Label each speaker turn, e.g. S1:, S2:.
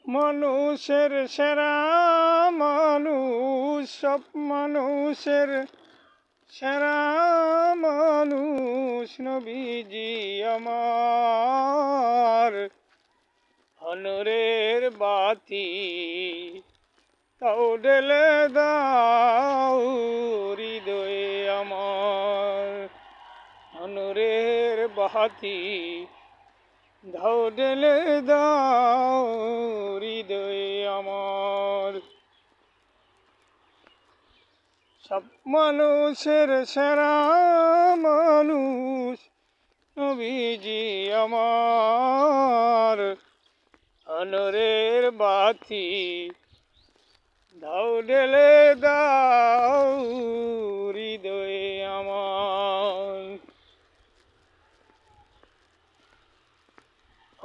S1: মানুষের সেরা মানুষ, সব মানুষের সেরা মানুষ নবীজি আমার। অনরের বাতি তাও ঢেলে দাও হৃদয়ে আমার। অনরের বাতি দাও ঢেলে দাও হৃদয়ে আমার। সব মানুষের সেরা মানুষ নবীজি আমার। অনরের বাতি দাও ঢেলে দাও হৃদয়ে